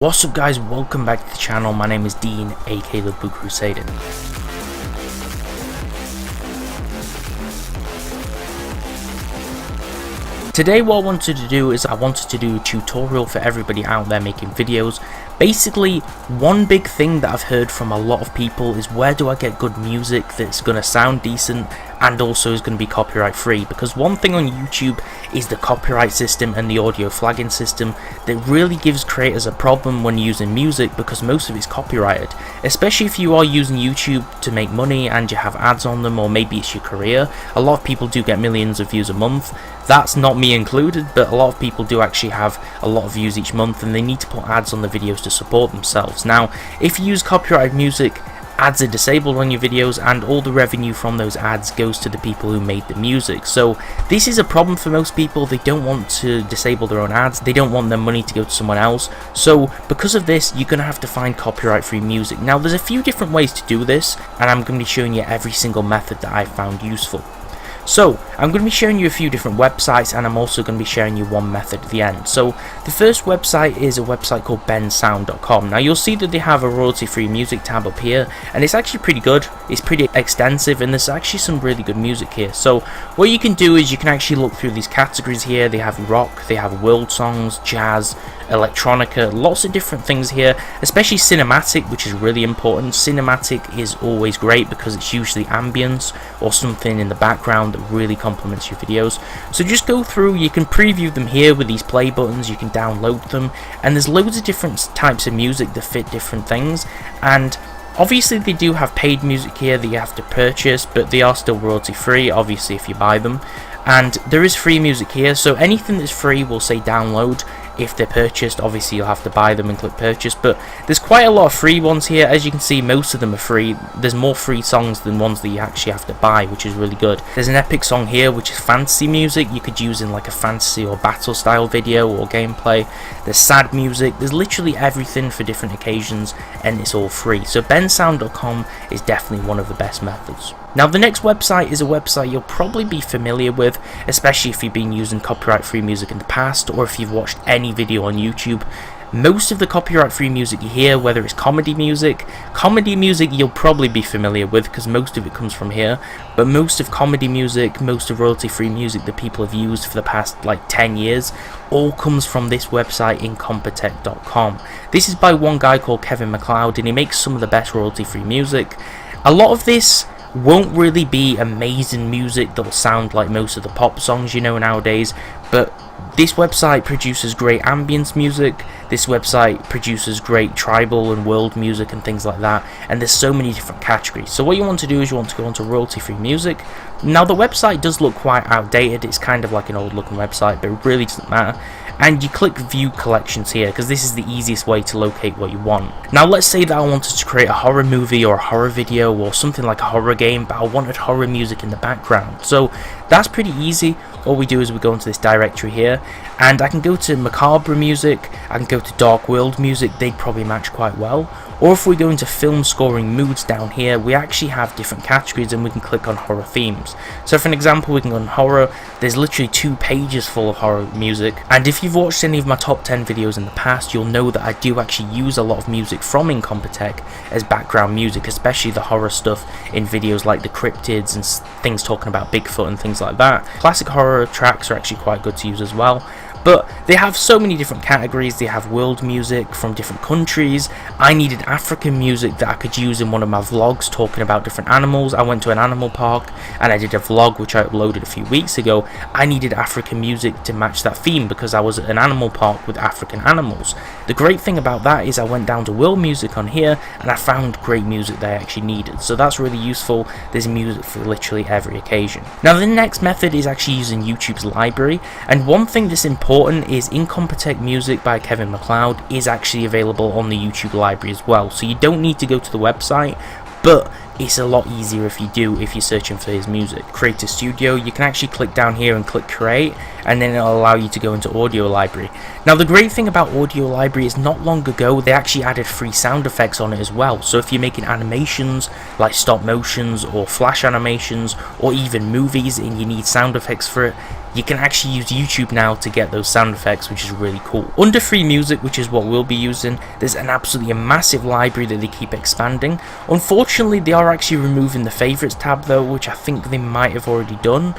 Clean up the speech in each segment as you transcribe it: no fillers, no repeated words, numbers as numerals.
What's up guys, welcome back to the channel. My name is Dean, aka the Blue Crusader. Today what I wanted to do is I wanted to do a tutorial for everybody out there making videos. Basically, one big thing that I've heard from a lot of people is where do I get good music that's going to sound decent and also is going to be copyright free, because one thing on YouTube is the copyright system and the audio flagging system that really gives creators a problem when using music, because most of it's copyrighted, especially if you are using YouTube to make money and you have ads on them, or maybe it's your career. A lot of people do get millions of views a month. That's not me included, but a lot of people do actually have a lot of views each month and they need to put ads on the videos to support themselves. Now, if you use copyrighted music, ads are disabled on your videos and all the revenue from those ads goes to the people who made the music. So this is a problem for most people. They don't want to disable their own ads, they don't want their money to go to someone else. So because of this, you're going to have to find copyright free music. Now there's a few different ways to do this, and I'm going to be showing you every single method that I found useful. So I'm going to be showing you a few different websites, and I'm also going to be sharing you one method at the end. So the first website is a website called bensound.com. Now you'll see that they have a royalty free music tab up here, and it's actually pretty good. It's pretty extensive and there's actually some really good music here. So what you can do is you can actually look through these categories here. They have rock, they have world songs, jazz, electronica, lots of different things here, especially cinematic, which is really important. Cinematic is always great because it's usually ambience or something in the background that really complements your videos. So just go through, you can preview them here with these play buttons, you can download them, and there's loads of different types of music that fit different things. And obviously they do have paid music here that you have to purchase, but they are still royalty free obviously if you buy them. And there is free music here, so anything that's free will say download. If they're purchased, obviously you'll have to buy them and click purchase, but there's quite a lot of free ones here. As you can see, most of them are free. There's more free songs than ones that you actually have to buy, which is really good. There's an epic song here which is fantasy music, you could use in like a fantasy or battle style video or gameplay. There's sad music, there's literally everything for different occasions, and it's all free. So bensound.com is definitely one of the best methods. Now the next website is a website you'll probably be familiar with, especially if you've been using copyright free music in the past, or if you've watched any video on YouTube. Most of the copyright free music you hear, whether it's comedy music you'll probably be familiar with because most of it comes from here, but most of comedy music, most of royalty free music that people have used for the past like 10 years all comes from this website, incompetech.com. This is by one guy called Kevin MacLeod, and he makes some of the best royalty free music. A lot of this won't really be amazing music that'll sound like most of the pop songs you know nowadays, but this website produces great ambience music, this website produces great tribal and world music and things like that, and there's so many different categories. So what you want to do is you want to go onto royalty free music. Now the website does look quite outdated, it's kind of like an old looking website, but it really doesn't matter. And you click view collections here because this is the easiest way to locate what you want. Now let's say that I wanted to create a horror movie or a horror video or something like a horror game, but I wanted horror music in the background. So that's pretty easy. All we do is we go into this directory here, and I can go to macabre music, I can go to dark world music, they'd probably match quite well. Or if we go into film scoring moods down here, we actually have different categories and we can click on horror themes. So for an example, we can go on horror. There's literally 2 pages full of horror music, and if you've watched any of my top 10 videos in the past, you'll know that I do actually use a lot of music from Incompetech as background music, especially the horror stuff in videos like the cryptids and things talking about Bigfoot and things like that. Classic horror tracks are actually quite good to use as well. But they have so many different categories. They have world music from different countries. I needed African music that I could use in one of my vlogs talking about different animals. I went to an animal park and I did a vlog which I uploaded a few weeks ago. I needed African music to match that theme because I was at an animal park with African animals. The great thing about that is I went down to world music on here and I found great music that I actually needed. So that's really useful. There's music for literally every occasion. Now the next method is actually using YouTube's library, and one thing that's important is Incompetech music by Kevin MacLeod is actually available on the YouTube library as well, so you don't need to go to the website, but it's a lot easier if you do, if you're searching for his music. Creator Studio, you can actually click down here and click create, and then it'll allow you to go into audio library. Now the great thing about audio library is not long ago they actually added free sound effects on it as well. So if you're making animations like stop motions or flash animations or even movies and you need sound effects for it, you can actually use YouTube now to get those sound effects, which is really cool. Under free music, which is what we'll be using, there's an absolutely massive library that they keep expanding. Unfortunately, they are actually removing the favorites tab though, which I think they might have already done.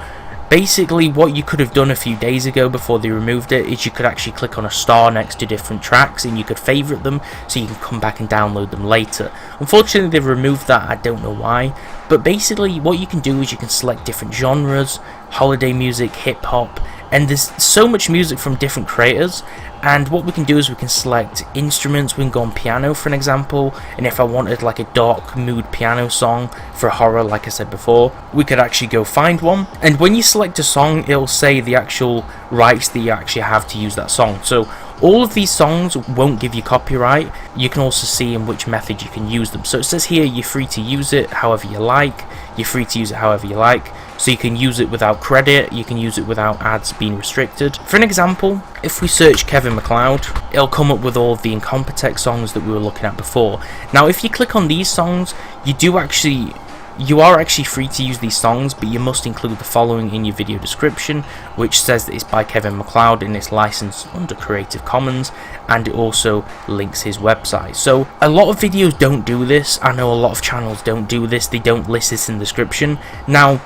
Basically, what you could have done a few days ago before they removed it is you could actually click on a star next to different tracks and you could favorite them so you can come back and download them later. Unfortunately, they've removed that. I don't know why, but basically what you can do is you can select different genres, holiday music, hip hop, and there's so much music from different creators. And what we can do is we can select instruments. We can go on piano for an example, and if I wanted like a dark mood piano song for horror, like I said before, we could actually go find one. And when you select a song, it'll say the actual rights that you actually have to use that song. So all of these songs won't give you copyright. You can also see in which method you can use them. So it says here you're free to use it however you like. You're free to use it however you like. So you can use it without credit, you can use it without ads being restricted. For an example, if we search Kevin MacLeod, it'll come up with all of the Incompetech songs that we were looking at before. Now if you click on these songs, you are actually free to use these songs, but you must include the following in your video description, which says that it's by Kevin MacLeod and it's licensed under Creative Commons, and it also links his website. So a lot of videos don't do this. I know a lot of channels don't do this. They don't list this in the description. Now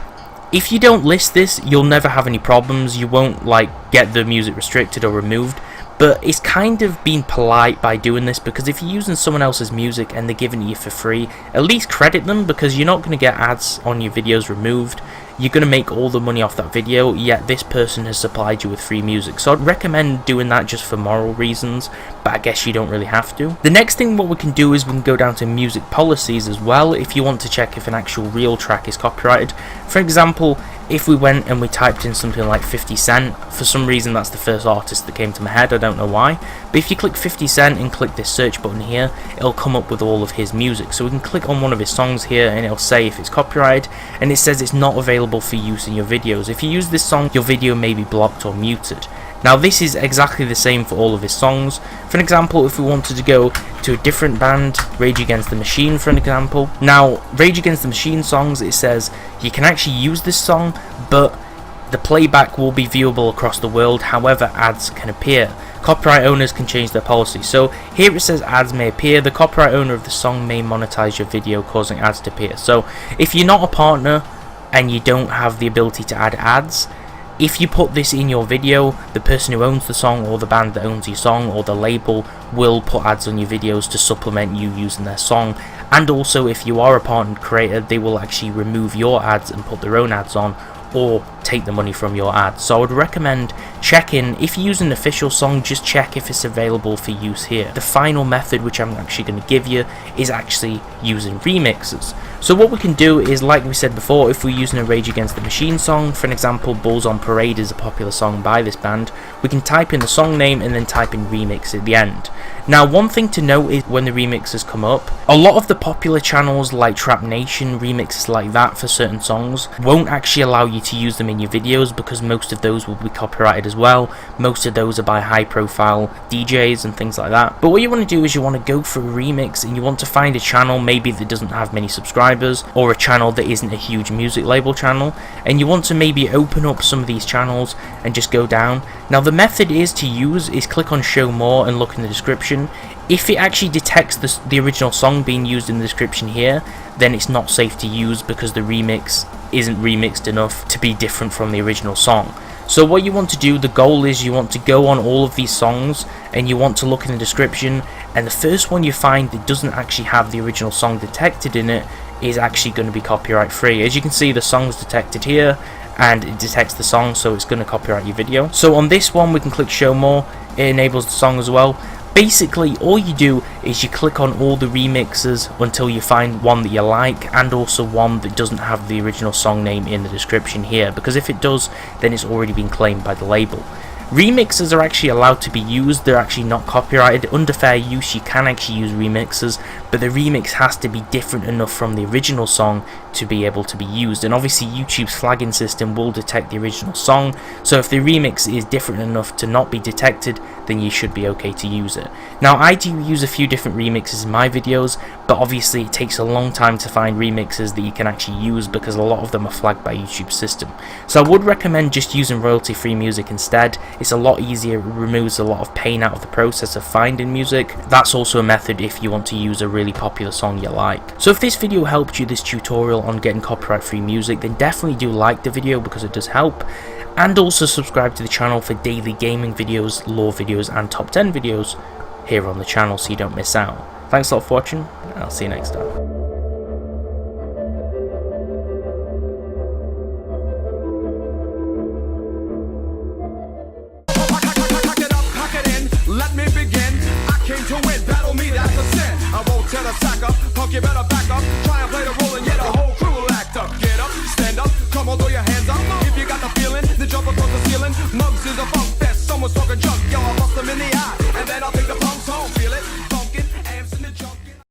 if you don't list this, you'll never have any problems. You won't like get the music restricted or removed. But it's kind of being polite by doing this, because if you're using someone else's music and they're giving it you for free, at least credit them, because you're not going to get ads on your videos removed. You're going to make all the money off that video, yet this person has supplied you with free music. So I'd recommend doing that just for moral reasons, but I guess you don't really have to. The next thing what we can do is we can go down to music policies as well, if you want to check if an actual real track is copyrighted. For example, if we went and we typed in something like 50 Cent, for some reason that's the first artist that came to my head, I don't know why, but if you click 50 Cent and click this search button here, it'll come up with all of his music. So we can click on one of his songs here and it'll say if it's copyrighted, and it says it's not available for use in your videos. If you use this song, your video may be blocked or muted. Now this is exactly the same for all of his songs. For an example, if we wanted to go to a different band, Rage Against the Machine for an example. Now Rage Against the Machine songs, it says you can actually use this song, but the playback will be viewable across the world, however ads can appear. Copyright owners can change their policy. So here it says ads may appear. The copyright owner of the song may monetize your video, causing ads to appear. So if you're not a partner and you don't have the ability to add ads, if you put this in your video, the person who owns the song or the band that owns your song or the label will put ads on your videos to supplement you using their song. And also if you are a partnered creator, they will actually remove your ads and put their own ads on, or take the money from your ads. So I would recommend checking, if you use an official song, just check if it's available for use here. The final method, which I'm actually going to give you, is actually using remixes. So what we can do is, like we said before, if we're using a Rage Against the Machine song, for an example, Bulls on Parade is a popular song by this band, we can type in the song name and then type in remix at the end. Now one thing to note is when the remixes come up, a lot of the popular channels like Trap Nation, remixes like that for certain songs, won't actually allow you to use them in your videos, because most of those will be copyrighted as well. Most of those are by high profile DJs and things like that. But what you want to do is you want to go for a remix and you want to find a channel maybe that doesn't have many subscribers, or a channel that isn't a huge music label channel, and you want to maybe open up some of these channels and just go down. Now the method is click on show more and look in the description. If it actually detects the original song being used in the description here, then it's not safe to use, because the remix isn't remixed enough to be different from the original song. So what you want to do, the goal is you want to go on all of these songs and you want to look in the description, and the first one you find that doesn't actually have the original song detected in it is actually going to be copyright free. As you can see, the song's detected here and it detects the song, so it's going to copyright your video. So on this one we can click show more, it enables the song as well. Basically all you do is you click on all the remixes until you find one that you like, and also one that doesn't have the original song name in the description here, because if it does, then it's already been claimed by the label. Remixes are actually allowed to be used, they're actually not copyrighted. Under fair use you can actually use remixes, but the remix has to be different enough from the original song to be able to be used. And obviously YouTube's flagging system will detect the original song, so if the remix is different enough to not be detected, then you should be okay to use it. Now, I do use a few different remixes in my videos, but obviously it takes a long time to find remixes that you can actually use because a lot of them are flagged by YouTube's system. So I would recommend just using royalty-free music instead. It's a lot easier, it removes a lot of pain out of the process of finding music. That's also a method if you want to use a really popular song you like. So if this video helped you, this tutorial on getting copyright-free music, then definitely do like the video because it does help. And also subscribe to the channel for daily gaming videos, lore videos, and top 10 videos here on the channel so you don't miss out. Thanks a lot for watching, and I'll see you next time. Came to win, battle me, that's a sin. I won't tell a sack up, punk, you better back up. Try and play the role in